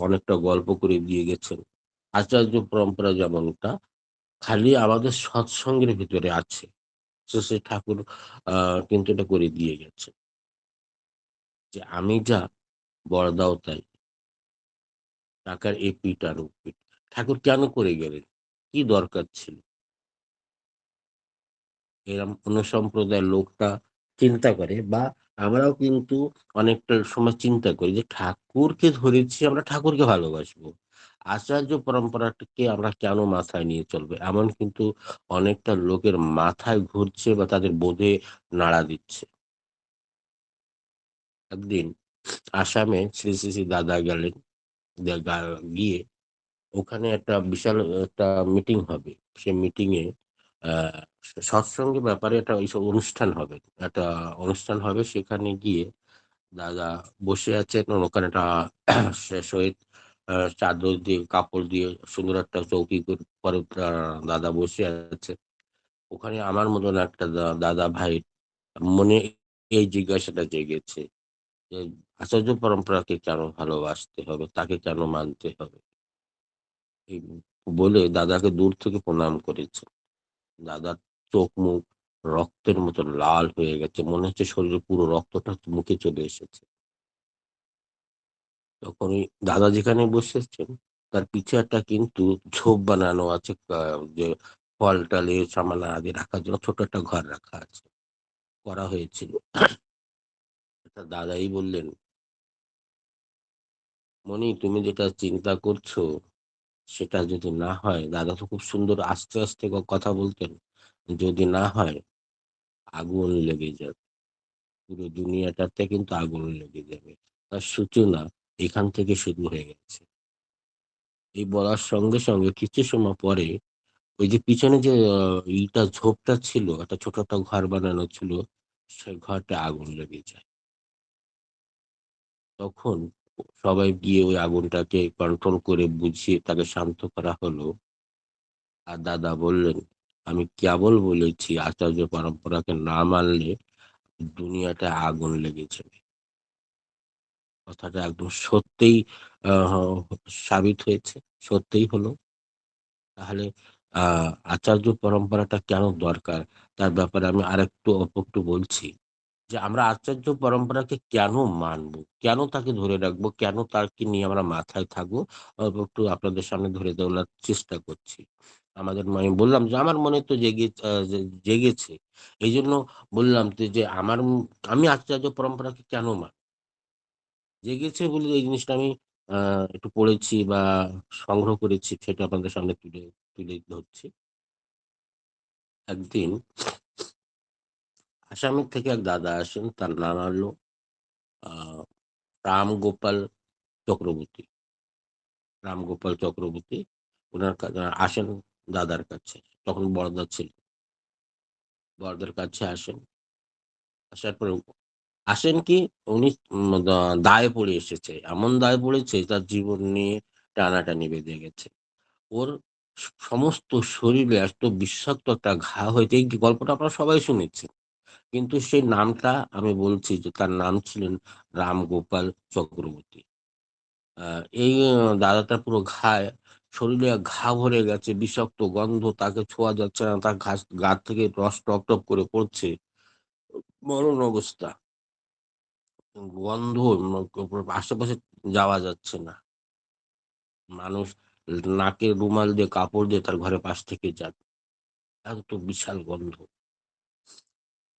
অনেকটা গল্প করে দিয়ে গেছেন। আচার্য পরম্পরা যেমনটা খালি আমাদের সৎসঙ্গের ভিতরে আছে। সে ঠাকুর কিন্তু এটা করে দিয়ে গেছে যে আমি যা বড়দাও তাই, টাকার এ পিঠ আর ও পিঠ। ঠাকুর কেন করে গেলেন? কি দরকার ছিল? এরম অন্য সম্প্রদায়ের লোকটা চিন্তা করে, বা আমরাও কিন্তু অনেকটা সময় চিন্তা করি যে ঠাকুরকে ধরেছি, আমরা ঠাকুরকে ভালোবাসবো। আচার্য পরম্পরাটাকে আমরা কেন মাথায় নিয়ে চলবো? এমন কিন্তু অনেকটা লোকের মাথায় ঘুরছে বা তাদের বোধে নাড়া দিচ্ছে। একদিন আসামে শ্রী দাদা গেলেন। গিয়ে ওখানে একটা বিশাল একটা মিটিং হবে। সে মিটিং এ আহ সৎসঙ্গের ব্যাপারে একটা এইসব অনুষ্ঠান হবে। একটা অনুষ্ঠান হবে, সেখানে গিয়ে দাদা বসে আছেন। ওখানে একটা শ্বেত চাদর দিয়ে, কাপড় দিয়ে সুন্দর একটা চৌকি করে দাদা বসে আছে। ওখানে আমার মতন একটা দাদা ভাই মনে এই জিজ্ঞাসাটা জেগেছে যে আচার্য পরম্পরাকে কেন ভালোবাসতে হবে, তাকে কেন মানতে হবে। এই বলে দাদাকে দূর থেকে প্রণাম করেছে। দাদার চোখ মুখ রক্তের মতো লাল হয়ে গেছে, মনে হচ্ছে শরীরে পুরো রক্তটা মুখে চলে এসেছে। তখন ওই দাদা যেখানে বসেছেন তার পিছে একটা কিন্তু ঝোপ বানানো আছে, যে ফল টালে সামান আদি রাখার জন্য ছোট একটা ঘর রাখা আছে, করা হয়েছিল। তা দাদাই বললেন, মনি তুমি যেটা চিন্তা করছো সেটা যদি না হয়, দাদা তো খুব সুন্দর আস্তে আস্তে কথা বলতেন, যদি না হয় আগুন লেগে যাবে, পুরো দুনিয়াটাতে কিন্তু আগুন লেগে যাবে। তার সূচনা এখান থেকে শুরু হয়ে গেছে। এই বলার সঙ্গে সঙ্গে কিছু সময় পরে ওই যে পিছনে যে ইটা ঝোপটা ছিল, একটা ছোট একটা ঘর বানানো ছিল, সেই ঘরটা আগুন লেগে যায়। তখন সবাই গিয়ে ওই আগুনটাকে কন্ট্রোল করে বুঝিয়ে তাকে শান্ত করা হলো। আর দাদা বললেন, আমি কেবল বলেছি আচার্য পরম্পরাকে না মানলে দুনিয়াটা আগুন লেগে যাবে। কথাটা একদম সত্যিই আহ সাবিত হয়েছে, সত্যিই হলো। তাহলে আচার্য পরম্পরাটা কেন দরকার তার ব্যাপারে আমি আরেকটু একটু বলছি। যে আমরা আচার্য পরম্পরাকে কেন মানবো, কেন তাকে ধরে রাখবো, কেন তাকে নিয়ে আমরা মাথায় থাকবো, একটু আপনাদের সামনে ধরে দেওয়ার চেষ্টা করছি। আমি বললাম যে আমার মনে তো জেগেছে। এই জন্য বললাম যে আমি আচার্য পরম্পরাকে কেন মানি, জেগেছে বলে এই জিনিসটা আমি একটু পড়েছি বা সংগ্রহ করেছি, সেটা আপনাদের সামনে তুলে তুলে ধরছি। একদিন আসামের থেকে এক দাদা আসেন, তার নাম হলো আহ রামগোপাল চক্রবর্তী। রামগোপাল চক্রবর্তী ওনার আসেন দাদার কাছে, তখন বড়দা ছিল। বড়দার কাছে আসেন, আসার পরে আসেন কি, উনি দায়ে পড়ে এসেছে, এমন দায়ে পড়েছে তার জীবন নিয়ে টানাটানি বেঁধে গেছে। ওর সমস্ত শরীরে এত বিষাক্ত একটা ঘা হয়েছে। এই গল্পটা আপনারা সবাই শুনেছেন, কিন্তু সেই নামটা আমি বলছি যে তার নাম ছিলেন রামগোপাল চক্রবর্তী। এই দাদাটার পুরো শরীরে ঘা ভরে গেছে, বিষাক্ত গন্ধ, তাকে ছোঁয়া যাচ্ছে না, তার গা থেকে রস টপ টপ করে পড়ছে, মরণ অবস্থা, গন্ধ, আশেপাশে যাওয়া যাচ্ছে না। মানুষ নাকে রুমাল দিয়ে, কাপড় দিয়ে তার ঘরের পাশ থেকে যান, এত বিশাল গন্ধ।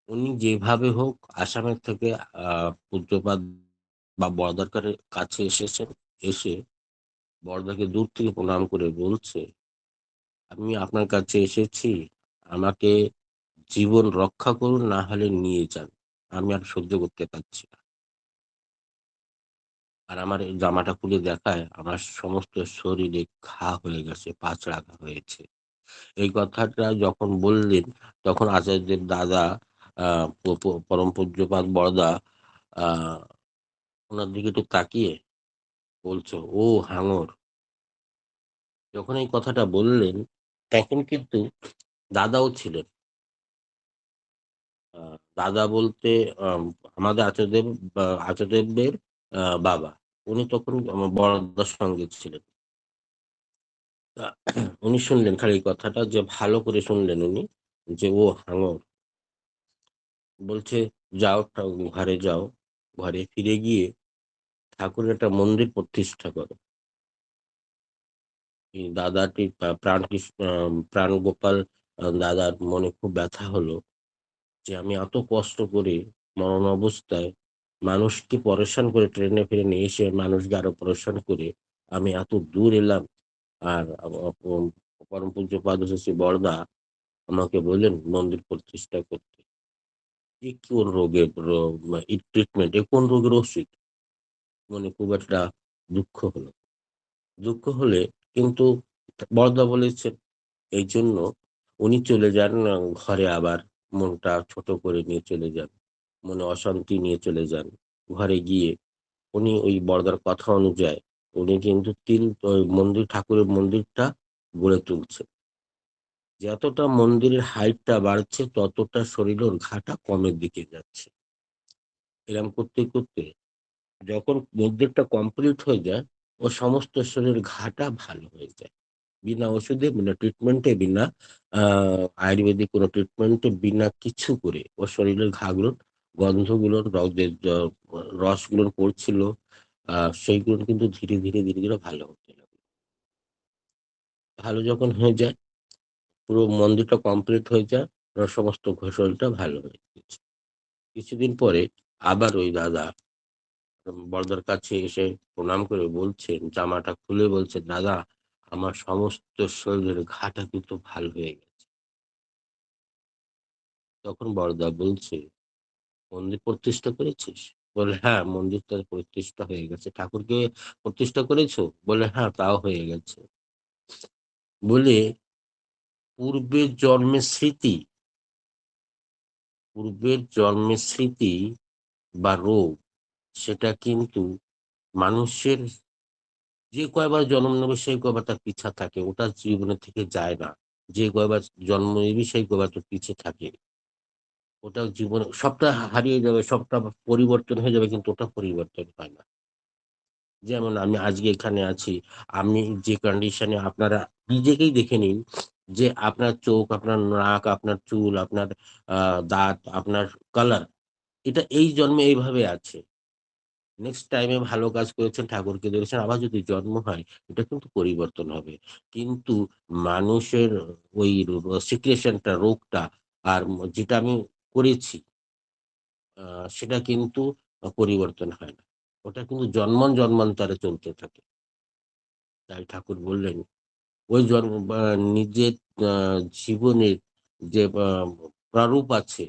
উনি যেভাবে হোক আসামের থেকে পূজ্যপাদ বা বর্দার কাছে এসেছেন। এসে বর্দাকে দূর থেকে প্রণাম করে বলছে, আমি আপনার কাছে এসেছি, আমাকে জীবন রক্ষা করুন, না হলে নিয়ে যান, আমি আর সহ্য করতে পারছি না। আর আমার এই জামাটা খুলে দেখায়, আমার সমস্ত শরীরে ঘা হয়ে গেছে, পাঁচড়া ঘা হয়েছে। এই কথাটা যখন বললেন, তখন আচার্যের দাদা পরম পূজ্যপাদ বড়দা আহ ওনার দিকে একটু তাকিয়ে বলছো, ও হাঙর। যখন এই কথাটা বললেন, তখন কিন্তু দাদাও ছিলেন। দাদা বলতে আমাদের আচার্যদেবের বাবা। উনি তখন আমার বড়দার সঙ্গে ছিলেন। তা উনি শুনলেন খালি এই কথাটা, যে ভালো করে শুনলেন উনি, যে ও হাঙর। বলছে, যাও ঘরে যাও, ঘরে ফিরে গিয়ে ঠাকুরের একটা মন্দির প্রতিষ্ঠা করো। এই দাদাটি প্রাণ গোপাল দাদার মনে খুব ব্যথা হলো, যে আমি এত কষ্ট করে মরণ অবস্থায় মানুষকে পরেশান করে ট্রেনে ফিরে নিয়ে এসে মানুষকে আরো পরেশান করে আমি এত দূর এলাম, আর পরম পূজ্যপাদ শ্রী বড়দা আমাকে বললেন মন্দির প্রতিষ্ঠা করতে। এ কোন রোগের ট্রিটমেন্ট, এ কোন রোগের ওষুধ? মনে খুব একটা দুঃখ হলো। দুঃখ হলে কিন্তু বড়দা বলেছেন, এই জন্য উনি চলে যান ঘরে, আবার মনটা ছোট করে নিয়ে চলে যান, মনে অশান্তি নিয়ে চলে যান। ঘরে গিয়ে উনি ওই বড়দার কথা অনুযায়ী উনি কিন্তু ওই ঠাকুরের মন্দিরটা গড়ে তুলছে। যতটা মন্দিরের হাইটটা বাড়ছে ততটা শরীরের ঘাটা কমের দিকে যাচ্ছে। এরকম করতে করতে যখন মন্দিরটা কমপ্লিট হয়ে যায়, ও সমস্ত শরীরের ঘাটা ভালো হয়ে যায়। বিনা ওষুধে, বিনা ট্রিটমেন্টে, বিনা আয়ুর্বেদিক কোনো ট্রিটমেন্টে, বিনা কিছু করে ওর শরীরের ঘাগুলোর গন্ধগুলোর রসগুলোর পড়ছিল, সেইগুলো কিন্তু ধীরে ধীরে ধীরে ধীরে ভালো হতে লাগলো। ভালো যখন হয়ে যায়, পুরো মন্দিরটা কমপ্লিট হয়ে যায়, ওর সমস্ত শরীরটা ভালো হয়ে গেছে। কিছুদিন পরে আবার ওই দাদা বড়দার কাছে এসে প্রণাম করে বলছেন, জামাটা খুলে বলছে, দাদা আমার সমস্ত শরীরের ঘাটা কিন্তু ভালো হয়ে গেছে। তখন বড়দা বলছে, মন্দির প্রতিষ্ঠা করেছিস? বলে, হ্যাঁ মন্দিরটা প্রতিষ্ঠা হয়ে গেছে। ঠাকুরকে প্রতিষ্ঠা করেছো? বলে, হ্যাঁ তাও হয়ে গেছে। বলে, পূর্বের জন্মের স্মৃতি, পূর্বের জন্মের স্মৃতি বা রোগ, সেটা কিন্তু মানুষের যে কয়বার জন্ম নেবে সেই কয়বার তার পিছা থাকে, ওটা জীবনে থেকে যায় না। যে কয়বার জন্ম নিবি সেই কয়বার তোর পিছে থাকে। ওটা জীবনে সবটা হারিয়ে যাবে, সবটা পরিবর্তন হয়ে যাবে, কিন্তু ওটা পরিবর্তন হয় না। যেমন আমি আজকে এখানে আছি, আমি যে কন্ডিশনে, আপনারা নিজেকেই দেখে নিন, যে আপনার চোখ, আপনার নাক, আপনার চুল, আপনার দাঁত, আপনার কালার, এটা এই জন্মে এইভাবে আছে। নেক্সট টাইমে ভালো কাজ করেছেন, ঠাকুরকে দেখেছেন, আবার যদি জন্ম হয়, এটা কিন্তু পরিবর্তন হবে। কিন্তু মানুষের ওই সিচুয়েশনটা, রোগটা, আর যেটা আমি করেছি, সেটা কিন্তু পরিবর্তন হয় না। ওটা কিন্তু জন্মান্তরে চলতে থাকে। তাই ঠাকুর বললেন, ওই জন্ম বা নিজের জীবনের যে প্রারূপ আছে,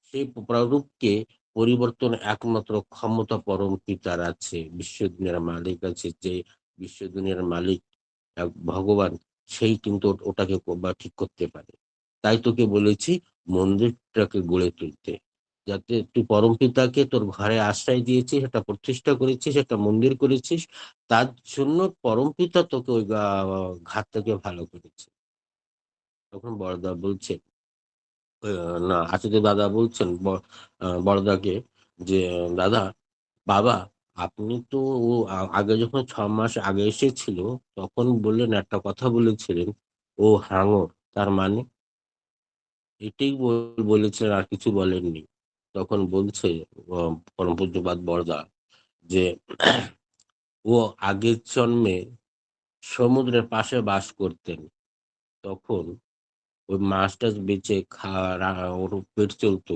সেই প্রারূপকে পরিবর্তন একমাত্র ক্ষমতা পরম পিতার আছে, বিশ্ব দুনিয়ার মালিক আছে, যে বিশ্ব দুনিয়ার মালিক ভগবান, সেই কিন্তু ওটাকে বা ঠিক করতে পারে। তাই তোকে বলেছি মন্দিরটাকে গড়ে তুলতে, যাতে তুই পরম পিতাকে তোর ঘরে আশ্রয় দিয়েছিস, একটা প্রতিষ্ঠা করেছিস, একটা মন্দির করেছিস, তার জন্য পরম পিতা তোকে ওই ঘাট থেকে ভালো করেছে। তখন বড়দা বলছে, না আচার্য দাদা বলছেন বড়দাকে, যে দাদা, বাবা, আপনি তো আগে যখন 6 মাস আগে এসেছিল, তখন বললেন, একটা কথা বলেছিলেন, ও হাঙর, তার মানে এটাই বলেছিলেন, আর কিছু বলেননি। তখন বলছে পরম পূজ্যপাদ বড়দা, যে ও আগের জন্মে সমুদ্রের পাশে বাস করতেন, তখন ওই মাছ টাছ বেচে ওর পেট চলতো।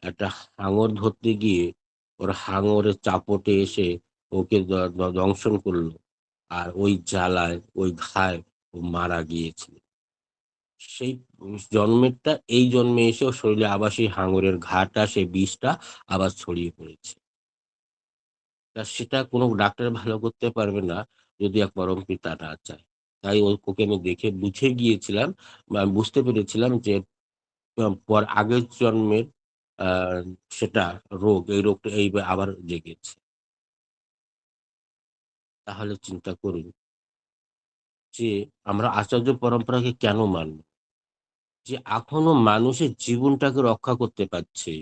একটা হাঙর ধরতে গিয়ে ওর হাঙরের চাপটে এসে ওকে দংশন করলো, আর ওই জ্বালায়, ওই ঘায়ে ও মারা গিয়েছিল। সেই জন্মেরটা এই জন্মে এসে ওর শরীরে আবার সেই হাঙরের ঘাটা, সেই বিষটা আবার ছড়িয়ে পড়েছে। তা সেটা কোনো ডাক্তার ভালো করতে পারবে না, যদি এক পরম পিতা না চায়। তাই ওকে আমি দেখে বুঝে গিয়েছিলাম, বা বুঝতে পেরেছিলাম যে আগের জন্মের আহ সেটা রোগ, এই রোগটা আবার জেগেছে। তাহলে চিন্তা করুন, যে আমরা আচার্য পরম্পরাকে কেন মানব? যে এখনো মানুষের জীবনটাকে রক্ষা করতে পারছে।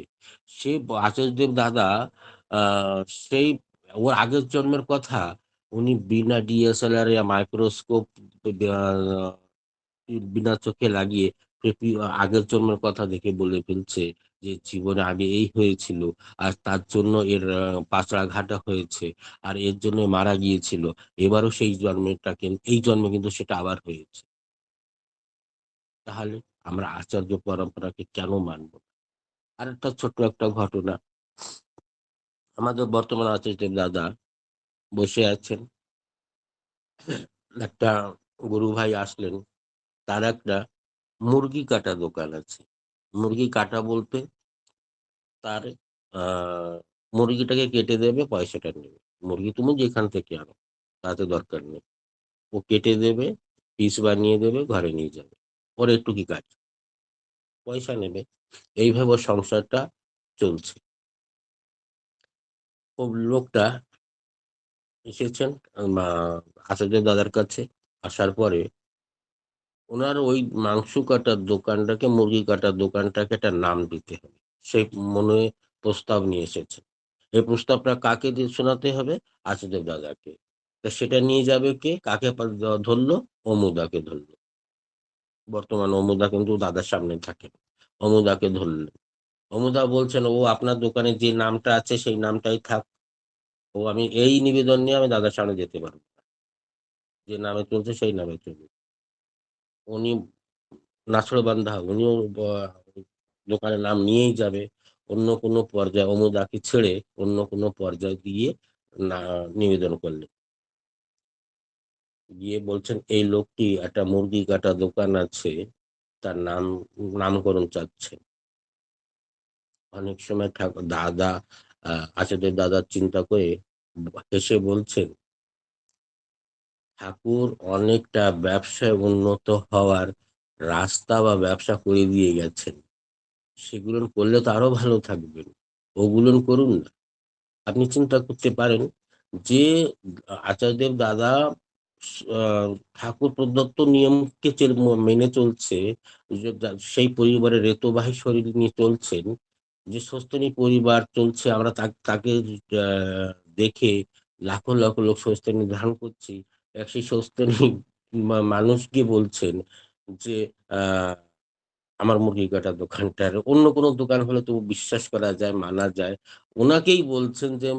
সে আচার্যদেব দাদা, সেই ওর আগের জন্মের কথা উনি বিনা ডিএসএলআর মাইক্রোস্কোপ বিনা চোখে লাগিয়ে আগের জন্মের কথা দেখে বলে ফেলছে যে জীবনে আগে এই হয়েছিল, আর তার জন্য এর পাচড়া ঘাটা হয়েছে, আর এর জন্য মারা গিয়েছিল। এবারও সেই এই জন্মে কিন্তু সেটা আবার হয়েছে। তাহলে আমরা আচার্য পরম্পরাকে কেন মানব না? আর একটা ছোট্ট একটা ঘটনা, আমাদের বর্তমান আচার্য দাদা বসে আছেন, একটা গুরু ভাই আসলেন, তার একটা মুরগি কাটা দোকান আছে। মুরগি কাটা বলতে তার আহ মুরগিটাকে কেটে দেবে, পয়সাটা নেবে। মুরগি তুমি যেখান থেকে আনো, তাতে দরকার নেই। ও কেটে দেবে, পিস বানিয়ে দেবে, ঘরে নিয়ে যাবে। ওর একটু কি কাজ, পয়সা নেবে। এইভাবে ওর সংসারটা চলছে। ও লোকটা এসেছেন আচার্য দাদার কাছে। আসার পরে ওনার ওই মাংস কাটার দোকানটাকে, মুরগি কাটার দোকানটাকে একটা নাম দিতে হবে। সেই মনে প্রস্তাব নিয়ে এসেছে। এই প্রস্তাবটা কাকে দিয়ে শোনাতে হবে? আশুদেব দাদাকে। তা সেটা নিয়ে যাবে কে, কাকে ধরলো? অমুদাকে ধরলো। বর্তমান অমুদা কিন্তু দাদার সামনে থাকে। অমুদাকে ধরলেন। অমুদা বলছেন, ও আপনার দোকানে যে নামটা আছে সেই নামটাই থাক। ও আমি এই নিবেদন নিয়ে আমি দাদার সামনে যেতে পারবো না। যে নামে চলছে সেই নামে চলবে। উনি নাছোড়বান্দা, উনিও দোকানের নাম নিয়েই যাবে। অন্য কোনো পর্যায়ে অমুদাকে ছেড়ে অন্য কোনো পর্যায়ে গিয়ে না নিবেদন করলেন। গিয়ে বলছেন, এই লোকটি একটা মুরগি কাটা দোকান আছে, তার নামকরণ চাচ্ছে। অনেক সময় দাদা আচার্য দাদা চিন্তা করে হেসে বলছেন, ঠাকুর অনেকটা ব্যবসায় উন্নত হওয়ার রাস্তা বা ব্যবসা করে দিয়ে গেছেন। সেগুলো করলে তো আরো ভালো থাকবেন। ওগুলো করুন না। আপনি চিন্তা করতে পারেন যে আচার্যদেব দাদা আহ, ঠাকুর প্রদত্ত নিয়মকে মেনে চলছে, সেই পরিবারের রেতবাহী শরীর নিয়ে চলছেন, যে সস্তনী পরিবার চলছে, আমরা তাকে আহ, দেখে লাখো লাখো লোক সস্তনী ধারণ করছি। সেই সস্তনী মানুষকে বলছেন যে আহ আমার মুরগি কাটার দোকানটার অন্য কোনো দোকান হলে তো বিশ্বাস করা যায়, মানা যায়। ওনাকেই বলছেন যে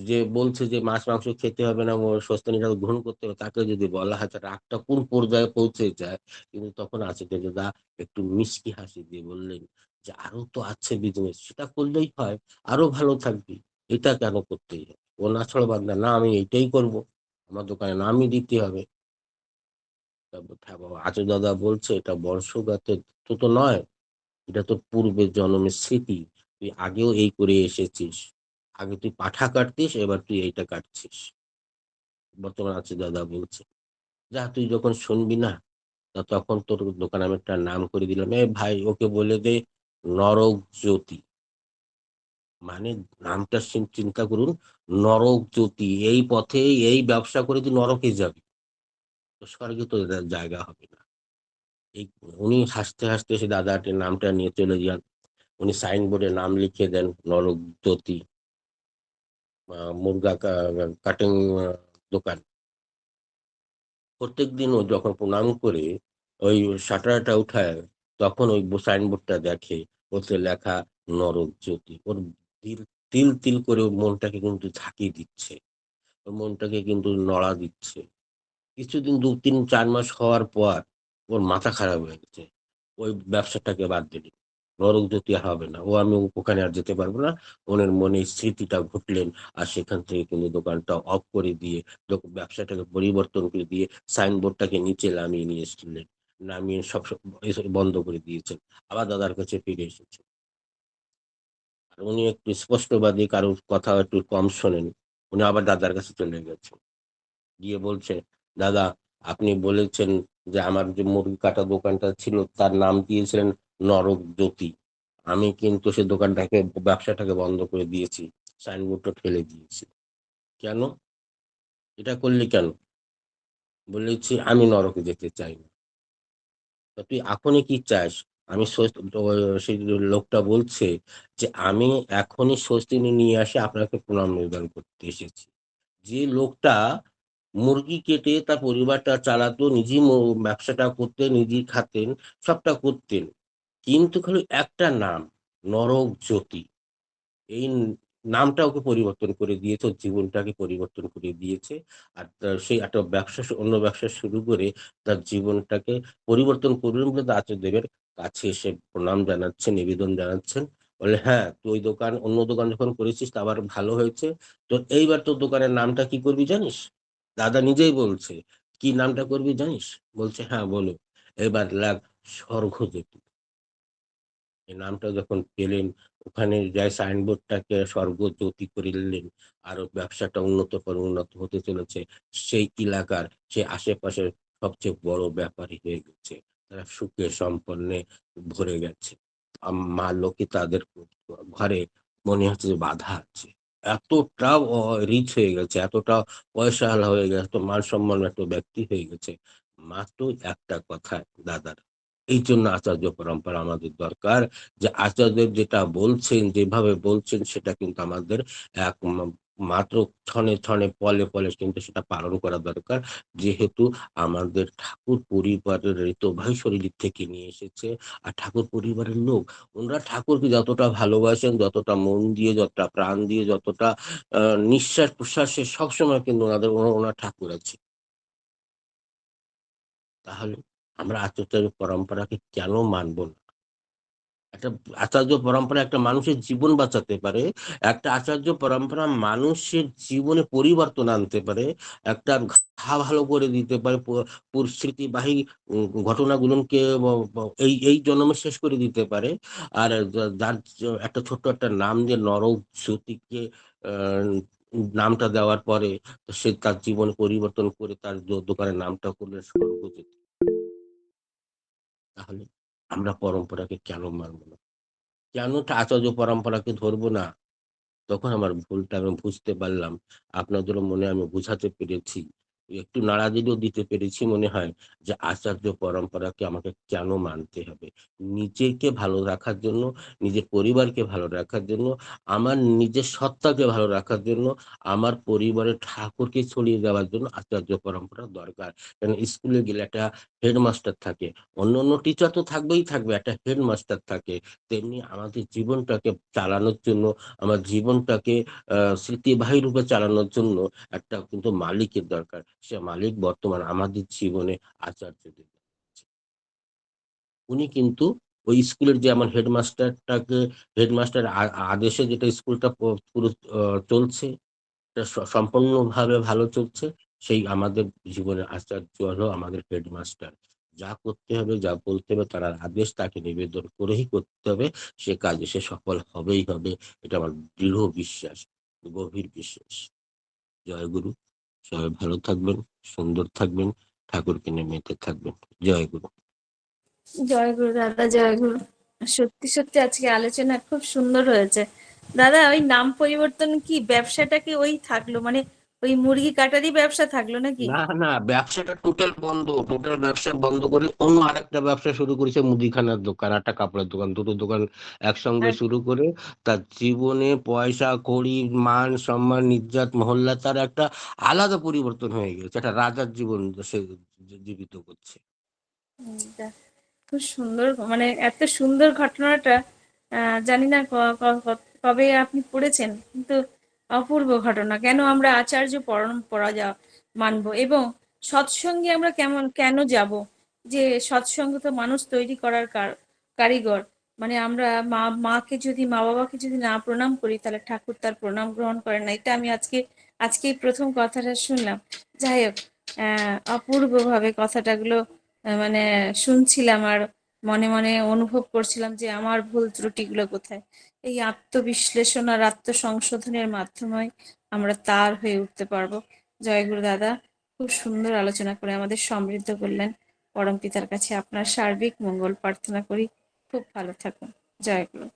যে বলছে যে মাছ মাংস খেতে হবে না, ও সস্তনীটা গ্রহণ করতে হবে, তাকে যদি বলা হয় তার রাগটা কোন পর্যায়ে পৌঁছে যায়। কিন্তু তখন আছে যে দাদা একটু মিষ্টি হাসি দিয়ে বললেন যে আরো তো আছে বিজনেস, সেটা করলেই হয়, আরো ভালো থাকবি। এটা কেন করতেই হবে? ও না ছড়া বান্দা না, আমি এইটাই করব, আমার দোকানে নামই দিতে হবে। আচু দাদা বলছে, এটা বর্ষগাতের তো নয়, এটা তোর পূর্বের জন্মের স্মৃতি। তুই আগেও এই করে এসেছিস। আগে তুই পাঠা কাটতিস, এবার তুই এইটা কাটছিস। বর্তমান আছে দাদা বলছে, যা তুই যখন শুনবি না, তা তখন তোর দোকানে আমি একটা নাম করে দিলাম, এ ভাই ওকে বলে দে নরক জ্যোতি। মানে নামটা চিন্তা করুন, নরক জ্যোতি। এই পথে এই ব্যবসা করে তুই নরকে যাবি, তো স্বর্গে তো জায়গা হবে না। এই উনি হাসতে হাসতে সে দাদাটির নামটা নিয়ে চলে যান। উনি সাইনবোর্ডে নাম লিখে দেন নরক জ্যোতি মুরগা কাটিং দোকান। প্রত্যেকদিন ও যখন প্রণাম করে ওই শাটারটা উঠায়, তখন ওই সাইনবোর্ডটা দেখে, ওতে লেখা নরক জ্যোতি। ওর তিল তিল তিল করে ওর মনটাকে কিন্তু ঝাঁকি দিচ্ছে, ওর মনটাকে কিন্তু নড়া দিচ্ছে। কিছুদিন 2, 3, 4 মাস হওয়ার পর ওর মাথা খারাপ হয়ে গেছে। ওই ব্যবসাটাকে বাদ দিল। নরক জ্যোতি আর হবে না, আমি ওখানে আর যেতে পারবো না। ওনার মনে এই স্মৃতিটা ঘটলেন, আর সেখান থেকে কিন্তু দোকানটা অফ করে দিয়ে, ব্যবসাটাকে পরিবর্তন করে দিয়ে সাইনবোর্ডটাকে নিচে নামিয়ে নিয়ে এসেছিলেন। নামিয়ে সব এসব বন্ধ করে দিয়েছেন। আবার দাদার কাছে ফিরে এসেছে। আর উনি একটু স্পষ্টবাদী, কারোর কথা একটু কম শোনেন। উনি আবার দাদার কাছে চলে গেছেন। গিয়ে বলছে, দাদা আপনি বলেছেন যে আমার যে মুরগি কাটা দোকানটা ছিল তার নাম দিয়েছিলেন নরক জ্যোতি। আমি কিন্তু সে দোকানটাকে, ব্যবসাটাকে বন্ধ করে দিয়েছি, সাইনবোর্ডটা ফেলে দিয়েছি। কেন? এটা করলি কেন? বলেছি আমি নরকে যেতে চাই না। তা তুই এখনই কি চাস? আমি সেই লোকটা বলছে যে আমি এখনই স্বস্তি নিয়ে আসে আপনাকে প্রণাম নিবেদন করতে এসেছি। যে লোকটা মুরগি কেটে তার পরিবারটা চালাতো, নিজেই ব্যবসাটা করতেন, নিজেই খাতেন, সবটা করতেন। কিন্তু খালি একটা নাম, নরকজ্যোতি। এই নামটা ওকে পরিবর্তন করে দিয়েছে, ওর জীবনটাকে পরিবর্তন করে দিয়েছে। আর সেই একটা অন্য ব্যবসা শুরু করে তার জীবনটাকে পরিবর্তন করবেন বলে আচার্যদেবের কাছে এসে প্রণাম জানাচ্ছেন, নিবেদন জানাচ্ছেন। বলে, "হ্যাঁ, তুই ওই অন্য দোকান যখন করেছিস তা আবার ভালো হয়েছে। তো এইবার তোর দোকানের নামটা কি করবি জানিস?" দাদা নিজেই বলছে, "কি নামটা করবি জানিস?" বলছে, "হ্যাঁ, বলো।" "এবার লেখ স্বর্গজ্যোতি।" এই নামটা যখন পেলেন, ওখানে যাই সাইনবোর্ডটাকে স্বর্গজ্যোতি করে নিলেন। আরো ব্যবসাটা উন্নত হতে চলেছে। সেই এলাকার, সেই আশেপাশের সবচেয়ে বড় ব্যাপারী হয়ে গেছে। তারা সুখে সম্পন্নে ভরে গেছে। মা লক্ষ্মী তাদের ঘরে মনে হচ্ছে যে বাধা আছে। এতটা রিচ হয়ে গেছে, এতটা পয়সাওয়ালা হয়ে গেছে, এত মান সম্মান একটা ব্যক্তি হয়ে গেছে। মাত্র একটা কথা দাদার। এইজন্য আচার্য পরম্পরা আমাদের দরকার। যে আচার্যদেব যেটা বলছেন, যেভাবে বলছেন সেটা কিন্তু আমাদের এক মাত্র ক্ষণে পলে কিন্তু সেটা পালন করা দরকার। যেহেতু আমাদের ঠাকুর পরিবারের ঐতিহ্যবাহী দিক থেকে নিয়ে এসেছে। আর ঠাকুর পরিবারের লোক, ওনারা ঠাকুরকে যতটা ভালোবাসেন, যতটা মন দিয়ে, যতটা প্রাণ দিয়ে, যতটা আ নিঃশ্বাস-প্রশ্বাসে সবসময় কিন্তু ওনার ঠাকুর আছে। তাহলে আমরা আচার্য পরম্পরাকে কেন মানব না? একটা আচার্য পরম্পরা একটা মানুষের জীবন বাঁচাতে পারে। একটা আচার্য পরম্পরা মানুষের জীবনে পরিবর্তন আনতে পারে। একটা ভালো করে দিতে পারে। স্মৃতিবাহী ঘটনাগুলোকে ব ব এই জন্মে শেষ করে দিতে পারে। আর যার একটা ছোট্ট একটা নাম দিয়ে নরক জ্যোতিকে আ নামটা দেওয়ার পরে সে তার জীবন পরিবর্তন করে তার দোকানের নামটা করলেন স্বর্গজ্যোতি। তাহলে আমরা পরম্পরাকে কেন মানব না? কেন আচার্য পরম্পরাকে ধরবো না? তখন আমার ভুলটা আমি বুঝতে পারলাম। আপনাদেরও মনে আমি বুঝাতে পেরেছি। একটু নাড়াদিও দিতে পেরেছি মনে হয় যে আচার্য পরম্পরাকে আমাকে কেন মানতে হবে। নিজেকে ভালো রাখার জন্য, নিজের পরিবারকে ভালো রাখার জন্য, আমার নিজের সত্তাকে ভালো রাখার জন্য, আমার পরিবারের ঠাকুরকে ছড়িয়ে দেওয়ার জন্য আচার্য পরম্পরা দরকার। কারণ স্কুলে গেলে একটা হেডমাস্টার থাকে। অন্যান্য টিচার তো থাকবেই থাকবে, একটা হেডমাস্টার থাকে। তেমনি আমাদের জীবনটাকে চালানোর জন্য, আমার জীবনটাকে স্মৃতিবাহী রূপে চালানোর জন্য একটা কিন্তু মালিকের দরকার। সে মালিক বর্তমান আমাদের জীবনে আচার্যদেব। উনি কিন্তু ওই স্কুলের যে আমার হেডমাস্টার আদেশে যেটা স্কুলটা পুরো আ চলছে, এটা সম্পূর্ণভাবে ভালো চলছে। সেই আমাদের জীবনের আচার্য হলো আমাদের হেডমাস্টার। যা করতে হবে, যা বলতে হবে তার আদেশ তাকে নিবেদন করেই করতে হবে। সে কাজে সে সফল হবেই হবে। এটা আমার দৃঢ় বিশ্বাস, গভীর বিশ্বাস। জয় গুরু। সবাই ভালো থাকবেন, সুন্দর থাকবেন, ঠাকুরকে নিয়ে মেতে থাকবেন। জয় গুরু। জয় গুরু দাদা, জয় গুরু। সত্যি সত্যি আজকে আলোচনা খুব সুন্দর হয়েছে দাদা। ওই নাম পরিবর্তন কি ব্যবসাটা কি ওই থাকলো, মানে ওই মুরগি কাটারই ব্যবসা থাকলো নাকি? না, ব্যবসাটা টোটাল বন্ধ। টোটাল ব্যবসা বন্ধ করে অন্য আরেকটা ব্যবসা শুরু করেছে, মুদিখানার দোকান, একটা কাপড়ের দোকান। দুটো দোকান একসঙ্গে আর শুরু করে তার জীবনে পয়সা কড়ি, মান সম্মান, ইজ্জত, মহল্লা তার একটা আলাদা পরিবর্তন হয়ে গেছে। একটা রাজার জীবন সে জীবিত করছে। খুব সুন্দর, মানে এত সুন্দর ঘটনাটা জানি না কবে আপনি পড়েছেন, কিন্তু অপূর্ব ঘটনা। কেন আমরা আচার্য পরম্পরা মানবো, এবং সৎসঙ্গে আমরা কেন যাব? যে সৎসঙ্গ তো মানুষ তৈরি করার কারিগর। মানে আমরা মাকে যদি, মা বাবাকে যদি না প্রণাম করি, তাহলে ঠাকুর তার প্রণাম গ্রহণ করেন না। এটা আমি আজকেই প্রথম কথাটা শুনলাম। যাই হোক, অপূর্ব ভাবে কথাটাগুলো মানে শুনছিলাম, আর মনে মনে অনুভব করছিলাম যে আমার ভুল ত্রুটিগুলো কোথায়। এই আত্মবিশ্লেষণ আর আত্মসংশোধনের মাধ্যমে আমরা তার হয়ে উঠতে পারবো। জয় গুরু দাদা, খুব সুন্দর আলোচনা করে আমাদের সমৃদ্ধ করলেন। পরম পিতার কাছে আপনার সার্বিক মঙ্গল প্রার্থনা করি। খুব ভালো থাকুন। জয় গুরু।